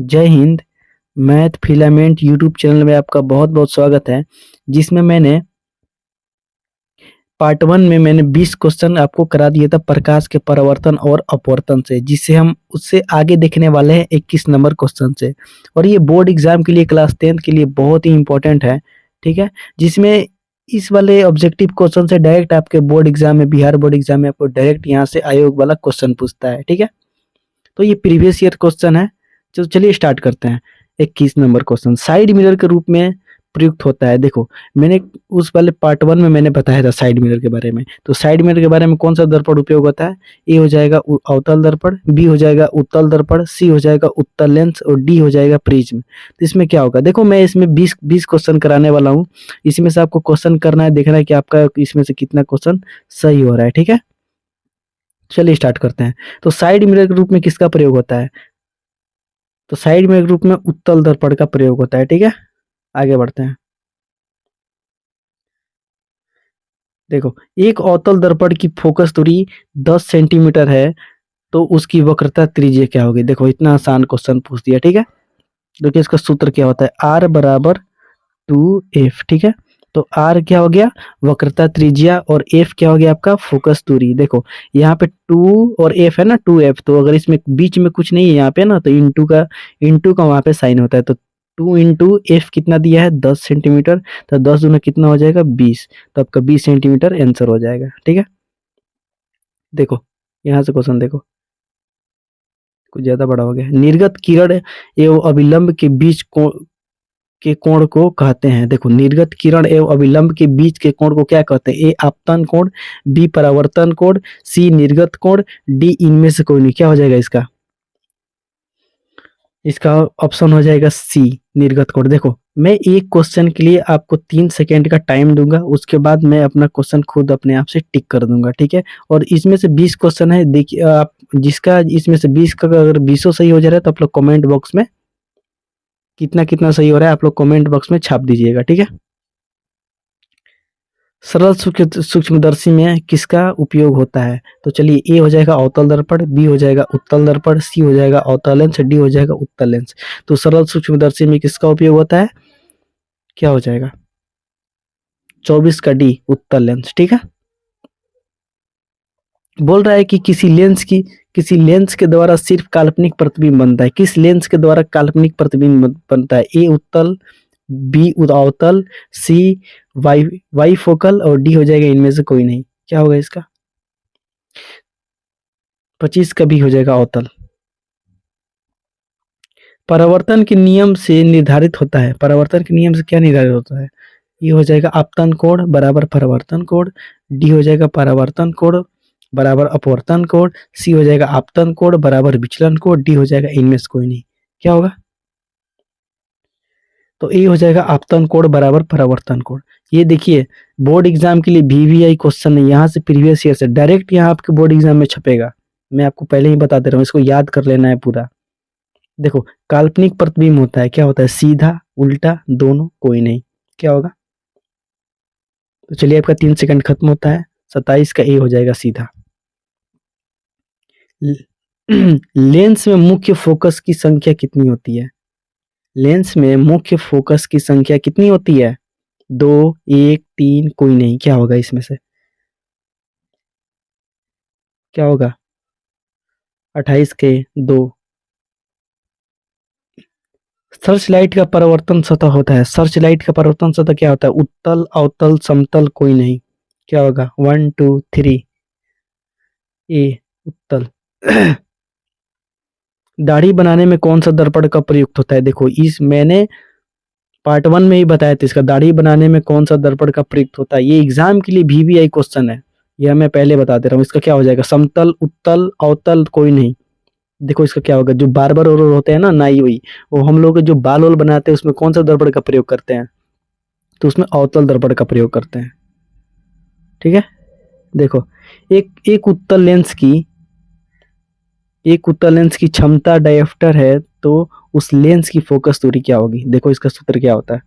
जय Hind. Math filament YouTube channel में आपका बहुत बहुत स्वागत है, जिसमें मैंने पार्ट 1 में मैंने 20 क्वेश्चन आपको करा दिया था प्रकाश के परावर्तन और अपवर्तन से, जिससे हम उससे आगे देखने वाले हैं 21 नंबर क्वेश्चन से। और ये बोर्ड एग्जाम के लिए, क्लास 10th के लिए बहुत ही इंपॉर्टेंट है, ठीक है। जिसमें इस वाले ऑब्जेक्टिव क्वेश्चन से डायरेक्ट आपके बोर्ड एग्जाम में, बिहार बोर्ड एग्जाम में आपको डायरेक्ट यहाँ से आयोग वाला क्वेश्चन पूछता है, ठीक है। तो ये प्रीवियस ईयर क्वेश्चन है। तो चलिए स्टार्ट करते हैं। 21 नंबर क्वेश्चन साइड मिरर के रूप में प्रयुक्त होता है। देखो, मैंने उस वाले पार्ट 1 में मैंने बताया था साइड मिरर के बारे में। तो साइड मिरर के बारे में कौन सा दर्पण उपयोग होता है? ए हो जाएगा अवतल दर्पण, बी हो जाएगा उत्तल दर्पण, सी हो जाएगा उत्तल लेंस और डी हो जाएगा प्रिज्म। तो इसमें क्या होगा? देखो, मैं इसमें 20 क्वेश्चन कराने वाला हूँ। इसमें से आपको क्वेश्चन करना है, देखना है कि आपका इसमें से कितना क्वेश्चन सही हो रहा है, ठीक है। चलिए स्टार्ट करते हैं। तो साइड मिरर के रूप में किसका प्रयोग होता है? तो साइड मिरर के रूप में उत्तल दर्पण का प्रयोग होता है, ठीक है। आगे बढ़ते हैं। देखो, एक अवतल दर्पण की फोकस दूरी 10 सेंटीमीटर है, तो उसकी वक्रता त्रिज्या क्या होगी? देखो, इतना आसान क्वेश्चन पूछ दिया, ठीक है। देखिए, इसका सूत्र क्या होता है? आर बराबर 2f, ठीक है। तो आर क्या हो गया? वक्रता त्रिज्या, और एफ क्या हो गया? आपका फोकस दूरी। देखो, यहाँ पे 2 और एफ है ना, 2f। तो अगर इसमें बीच में कुछ नहीं है यहाँ पे ना, तो इंटू का वहां पे साइन होता है। तो 2 इंटू एफ कितना दिया है? 10 सेंटीमीटर। तो 10 दूना कितना हो जाएगा? 20। तो आपका 20 सेंटीमीटर आंसर हो जाएगा, ठीक है। देखो, यहाँ से क्वेश्चन देखो, कुछ ज्यादा बड़ा हो गया। निर्गत किरण एवं अभिलंब के बीच के कोण को कहते हैं। देखो, निर्गत किरण एवं अभिलंब के बीच के कोण को क्या कहते हैं? ए आपतन कोण, बी परावर्तन कोण, सी निर्गत कोण, डी इनमें से कोई नहीं। क्या हो जाएगा इसका? इसका ऑप्शन हो जाएगा सी, निर्गत कोण। देखो, मैं एक क्वेश्चन के लिए आपको 3 सेकेंड का टाइम दूंगा, उसके बाद मैं अपना क्वेश्चन खुद अपने आप से टिक कर दूंगा, ठीक है। और इसमें से 20 क्वेश्चन है। देखिए, आप जिसका इसमें से 20 का अगर 20 सही हो जा रहा है, तो आप लोग कमेंट बॉक्स में कितना कितना सही हो रहा है आप लोग कमेंट बॉक्स में छाप दीजिएगा, ठीक है। सरल सूक्ष्मदर्शी में किसका उपयोग होता है? तो चलिए, ए हो जाएगा अवतल दर्पण, बी हो जाएगा उत्तल दर्पण, सी हो जाएगा अवतल लेंस, डी हो जाएगा उत्तल लेंस। तो सरल सूक्ष्मदर्शी में किसका उपयोग होता है? क्या हो जाएगा? 24 का डी, उत्तल लेंस, ठीक है। बोल रहा है कि किसी लेंस के द्वारा सिर्फ काल्पनिक प्रतिबिंब बनता है। किस लेंस के द्वारा काल्पनिक प्रतिबिंब बनता है? ए उत्तल, बी अवतल, सी वाई फोकल और डी हो जाएगा इनमें से कोई नहीं। क्या होगा इसका? 25 का भी हो जाएगा अवतल। परावर्तन के नियम से निर्धारित होता है। परावर्तन के नियम से क्या निर्धारित होता है? ये हो जाएगा आपतन कोण बराबर परावर्तन कोण, डी हो जाएगा परावर्तन कोण बराबर अपवर्तन कोण, सी हो जाएगा आपतन कोण बराबर विचलन कोण, डी हो जाएगा इनमें से कोई नहीं। क्या होगा? तो ए हो जाएगा आपतन कोण बराबर परावर्तन कोण। ये देखिए, बोर्ड एग्जाम के लिए वीवीआई क्वेश्चन है, यहाँ से प्रीवियस ईयर से डायरेक्ट यहाँ आपके बोर्ड एग्जाम में छपेगा। मैं आपको पहले ही बता दे रहा हूँ, इसको याद कर लेना है पूरा। देखो, काल्पनिक प्रतिबिंब होता है, क्या होता है? सीधा, उल्टा, दोनों, कोई नहीं। क्या होगा? तो चलिए, आपका 3 सेकंड खत्म होता है। 27 का ए हो जाएगा सीधा। लेंस में मुख्य फोकस की संख्या कितनी होती है? लेंस में मुख्य फोकस की संख्या कितनी होती है? 2, 1, 3, कोई नहीं। क्या होगा इसमें से? क्या होगा? 28 के 2। सर्च लाइट का परावर्तन सतह होता है। सर्च लाइट का परावर्तन सतह क्या होता है? उत्तल, अवतल, समतल, कोई नहीं। क्या होगा? 1, 2, 3। ए उत्तल। दाढ़ी बनाने में कौन सा दर्पण का प्रयुक्त होता है? देखो, इस मैंने पार्ट 1 में ही बताया था इसका। दाढ़ी बनाने में कौन सा दर्पण का प्रयुक्त होता है? ये एग्जाम के लिए वीवीआई क्वेश्चन है, यह मैं पहले बता दे रहा हूँ। इसका क्या हो जाएगा? समतल, उत्तल, अवतल, कोई नहीं। देखो, इसका क्या होगा? जो बार्बर और होते हैं ना, नाई हुई, वो हम लोग जो बाल वाल बनाते हैं उसमें कौन सा दर्पण का प्रयोग करते हैं? तो उसमें अवतल दर्पण का प्रयोग करते हैं, ठीक है। देखो, एक उत्तल लेंस की क्षमता डायोप्टर है, तो उस लेंस की फोकस दूरी क्या होगी? देखो, इसका सूत्र क्या होता है?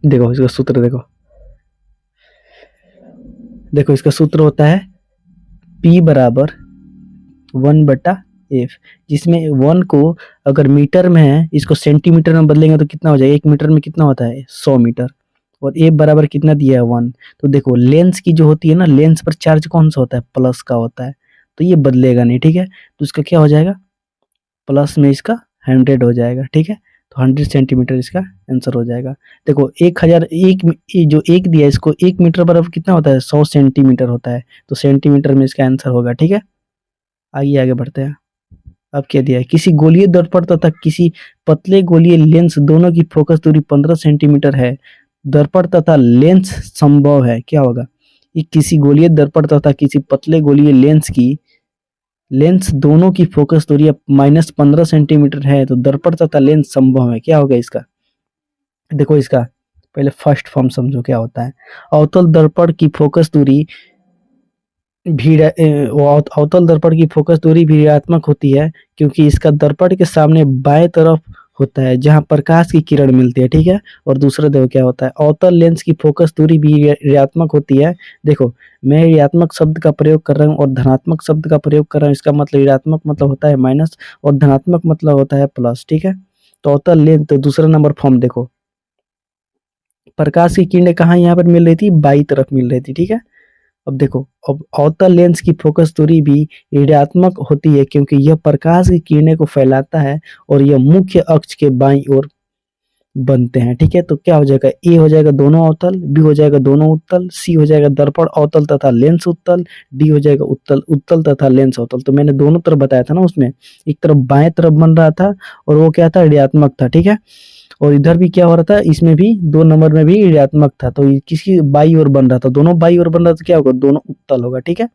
देखो, इसका सूत्र देखो। देखो, इसका सूत्र होता है P बराबर 1/2 एफ, जिसमें 1 को अगर मीटर में है, इसको सेंटीमीटर में बदलेंगे तो कितना हो जाएगा, 1 मीटर में कितना होता है 100 मीटर, और एफ बराबर कितना दिया है 1। तो देखो लेंस की जो होती है ना, लेंस पर चार्ज कौन सा होता है, प्लस का होता है, तो ये बदलेगा नहीं, ठीक है। तो इसका क्या हो जाएगा, प्लस में इसका 100 हो जाएगा, ठीक है। तो 100 सेंटीमीटर इसका आंसर हो जाएगा। देखो 1000, एक ये जो एक दिया है, इसको 1 मीटर बराबर कितना होता है 100 सेंटीमीटर होता है, तो सेंटीमीटर में इसका आंसर होगा, ठीक है। आइए आगे बढ़ते हैं। अब क्या दिया है, किसी गोलीय दर्पण तथा किसी पतले गोलीय लेंस दोनों की फोकस दूरी 15 सेंटीमीटर है, दर्पण तथा लेंस संभव है, क्या होगा। ये किसी गोलीय दर्पण तथा किसी पतले गोलीय लेंस दोनों की फोकस दूरी -15 सेंटीमीटर है, तो दर्पण तथा लेंस संभव है, क्या होगा इसका। देखो इसका पहले फर्स्ट फॉर्म समझो क्या होता है। अवतल दर्पण की फोकस दूरी अवतल दर्पण की फोकस दूरी भी ऋणात्मक होती है, क्योंकि इसका दर्पण के सामने बाएं तरफ होता है जहां प्रकाश की किरण मिलती है, ठीक है। और दूसरा देखो क्या होता है, अवतल लेंस की फोकस दूरी भी ऋणात्मक होती है। देखो मैं ऋणात्मक शब्द का प्रयोग कर रहा हूँ और धनात्मक शब्द का प्रयोग कर रहा हूँ, इसका मतलब ऋणात्मक मतलब होता है माइनस और धनात्मक मतलब होता है प्लस, ठीक है। तो अवतल लेंस, तो दूसरा नंबर फॉर्म देखो, प्रकाश की किरणें कहाँ यहाँ पर मिल रही थी, बाई तरफ मिल रही थी, ठीक है। अब देखो, अब अवतल लेंस की फोकस दूरी भी ऋणात्मक होती है, क्योंकि यह प्रकाश की किरणें को फैलाता है और यह मुख्य अक्ष के बाईं ओर बनते हैं, ठीक है। तो क्या हो जाएगा, ए हो जाएगा दोनों अवतल, बी हो जाएगा दोनों उत्तल, सी हो जाएगा दर्पण अवतल तथा लेंस उत्तल, डी हो जाएगा उत्तल उत्तल तथा लेंस अवतल। तो मैंने दोनों तरफ बताया था ना, उसमें एक तरफ बाएं तरफ बन रहा था और वो क्या था, ऋणात्मक था, ठीक है। और इधर भी क्या हो रहा था, इसमें भी 2 नंबर में भी ऋणात्मक था, तो ये किसकी बाई ओर बन रहा था, दोनों बाई ओर बन रहा था, तो क्या होगा, दोनों उत्तल होगा, ठीक है।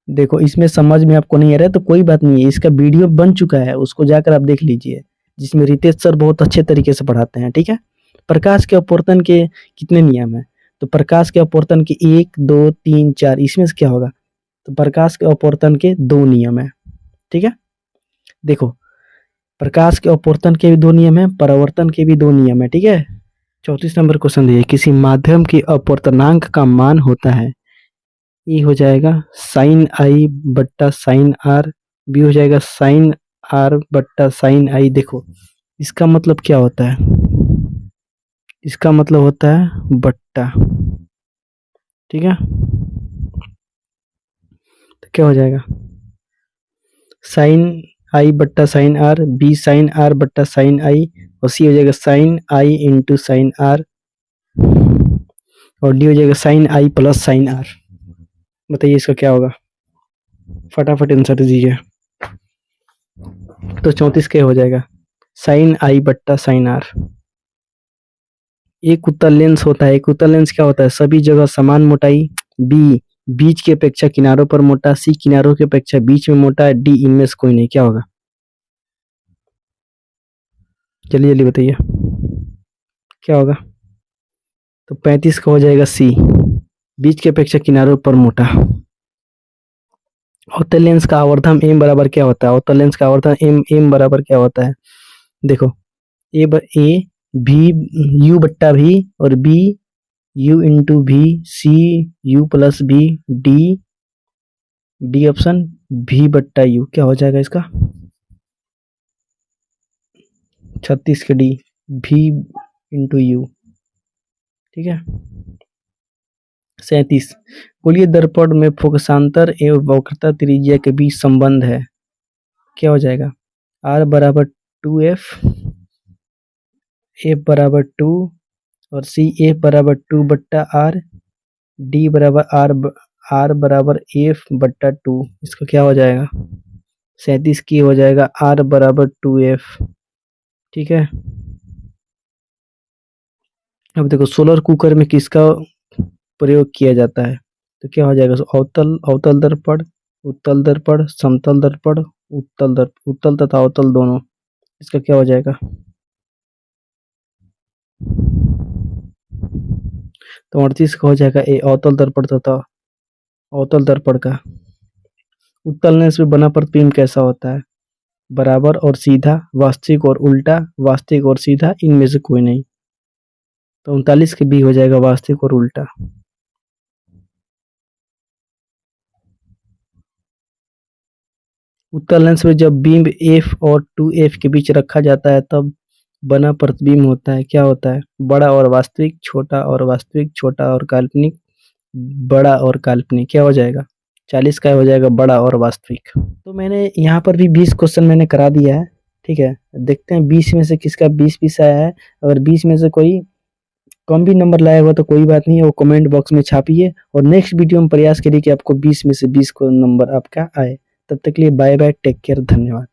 देखो इसमें समझ में आपको नहीं आ रहा है तो कोई बात नहीं है, इसका वीडियो बन चुका है, उसको जाकर आप देख लीजिए, जिसमें रितेश सर बहुत अच्छे तरीके से पढ़ाते हैं, ठीक है। प्रकाश के अपवर्तन के कितने नियम है, तो प्रकाश के अपवर्तन के 1 2 3 4, इसमें से क्या होगा, तो प्रकाश के अपवर्तन के 2 नियम है, ठीक है। देखो प्रकाश के अपवर्तन के भी 2 नियम है, परावर्तन के भी 2 नियम है, ठीक है। 34 नंबर क्वेश्चन दिए, किसी माध्यम के अपवर्तनांक का मान होता है, ए हो जाएगा साइन आई बट्टा साइन आर, बी हो जाएगा साइन आर बट्टा साइन आई। देखो इसका मतलब क्या होता है, इसका मतलब होता है बट्टा, ठीक है। तो क्या हो जाएगा, साइन आई बट्टा sine R, B sine R बट्टा साइन आई, और सी हो जाएगा sine I into sine R, और डी हो जाएगा sine I plus sine R. बताइए इसका क्या होगा, फटाफट आंसर दीजिए। तो 34 क्या हो जाएगा, साइन आई बट्टा साइन आर। एक उत्तल लेंस होता है, एक उत्तल लेंस क्या होता है, सभी जगह समान मोटाई, बी बीच की अपेक्षा किनारों पर मोटा, सी किनारों की अपेक्षा बीच में मोटा, डी इनमें से कोई नहीं, क्या होगा, जल्दी जल्दी बताइए क्या होगा। तो 35 का हो जाएगा सी, बीच की अपेक्षा किनारों पर मोटा। अवतल लेंस का आवर्धन एम बराबर क्या होता है, अवतल लेंस का आवर्धन एम बराबर क्या होता है, देखो ए भी यू बट्टा भी, और बी यू इंटू भी, C U plus B, D D option भी बट्टा यू, क्या हो जाएगा इसका 36 के डी, भी इंटू यू, ठीक है। 37, गोलीय दर्पण में फोकसांतर एवं वक्रता त्रिज्या के बीच संबंध है, क्या हो जाएगा, आर बराबर 2f, एफ बराबर 2, और सी एफ बराबर 2 बट्टा आर, डी बराबर आर बराबर एफ बट्टा 2, इसका क्या हो जाएगा 37 की हो जाएगा आर बराबर 2f, ठीक है। अब देखो सोलर कुकर में किसका प्रयोग किया जाता है, तो क्या हो जाएगा, अवतल अवतल दर्पण, उत्तल दर्पण, समतल दर्पण, उत्तल तथा अवतल दोनों, इसका क्या हो जाएगा, तो 38 का हो जाएगा ए अवतल दर्पण तथा अवतल दर्पण का। उत्तल लेंस में बना प्रतिबिंब कैसा होता है, बराबर और सीधा, वास्तविक और उल्टा, वास्तविक और सीधा, इनमें से कोई नहीं। तो 39 के बी हो जाएगा वास्तविक और उल्टा। उत्तल लेंस में जब बीम F और 2F के बीच रखा जाता है तब बना प्रतिबिंब होता है, क्या होता है? बड़ा और वास्तविक, छोटा और वास्तविक, छोटा और काल्पनिक, बड़ा और काल्पनिक। क्या हो जाएगा? 40 का हो जाएगा बड़ा और वास्तविक। तो मैंने यहाँ पर भी 20 क्वेश्चन मैंने करा दिया है, ठीक है। देखते हैं 20 में से किसका 20-20 आया है। अगर 20 में से कोई कम भी नंबर लाया हुआ तो कोई बात नहीं है, वो कमेंट बॉक्स में छापिए और नेक्स्ट वीडियो में प्रयास करिए कि आपको 20 में से 20 को नंबर आपका आए। तब तक के लिए बाय बाय, टेक केयर, धन्यवाद।